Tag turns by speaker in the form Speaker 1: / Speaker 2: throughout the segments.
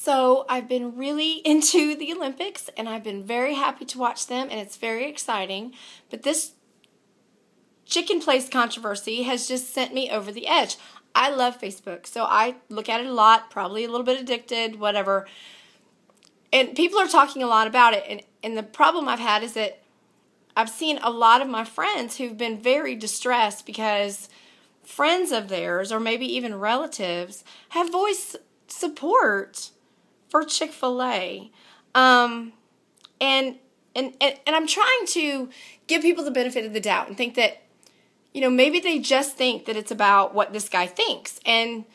Speaker 1: So I've been really into the Olympics, and I've been very happy to watch them, and it's very exciting. But this chicken place controversy has just sent me over the edge. I love Facebook, so I look at it a lot, probably a little bit addicted, whatever. And people are talking a lot about it, and the problem I've had is that I've seen a lot of my friends who've been very distressed because friends of theirs, or maybe even relatives, have voiced support for Chick-fil-A. And I'm trying to give people the benefit of the doubt and think that, maybe they just think that it's about what this guy thinks. And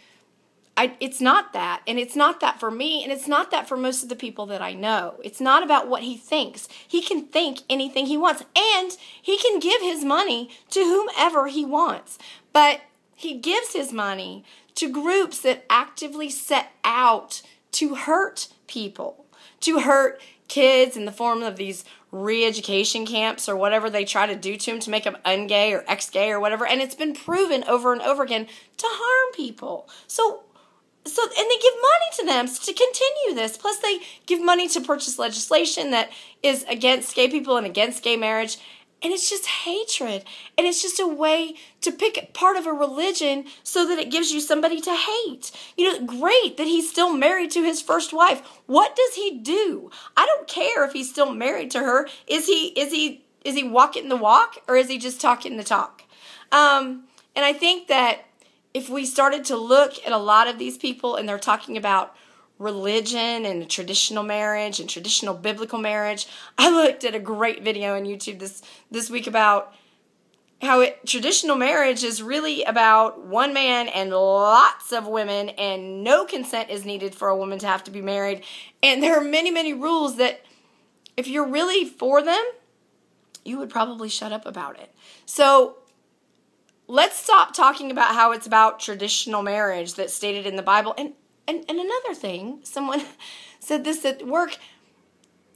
Speaker 1: it's not that. And it's not that for me. And it's not that for most of the people that I know. It's not about what he thinks. He can think anything he wants. And he can give his money to whomever he wants. But he gives his money to groups that actively set out to hurt people, to hurt kids in the form of these re-education camps or whatever they try to do to them to make them ungay or ex-gay or whatever. And it's been proven over and over again to harm people. So and they give money to them to continue this. Plus they give money to purchase legislation that is against gay people and against gay marriage. And it's just hatred. And it's just a way to pick part of a religion so that it gives you somebody to hate. Great that he's still married to his first wife. What does he do? I don't care if he's still married to her. Is he walking the walk, or is he just talking the talk? And I think that if we started to look at a lot of these people and they're talking about religion and traditional marriage and traditional biblical marriage. I looked at a great video on YouTube this week about how traditional marriage is really about one man and lots of women, and no consent is needed for a woman to have to be married. And there are many, many rules that if you're really for them, you would probably shut up about it. So let's stop talking about how it's about traditional marriage that's stated in the Bible. And another thing, someone said this at work,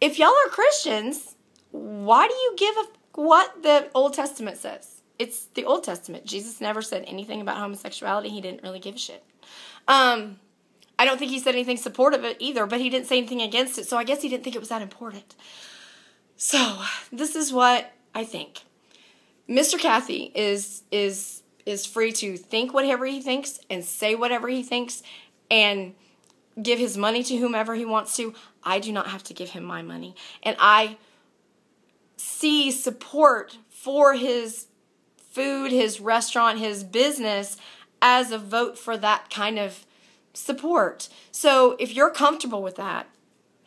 Speaker 1: if y'all are Christians, why do you give what the Old Testament says? It's the Old Testament. Jesus never said anything about homosexuality. He didn't really give a shit. I don't think he said anything supportive of it either, but he didn't say anything against it, so I guess he didn't think it was that important. So, this is what I think. Mr. Cathy is free to think whatever he thinks and say whatever he thinks and give his money to whomever he wants to. I do not have to give him my money. And I see support for his food, his restaurant, his business as a vote for that kind of support. So if you're comfortable with that,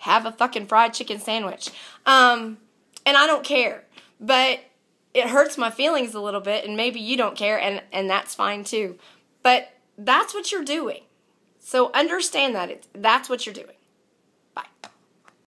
Speaker 1: have a fucking fried chicken sandwich. And I don't care. But it hurts my feelings a little bit, and maybe you don't care, and that's fine too. But that's what you're doing. So understand that that's what you're doing.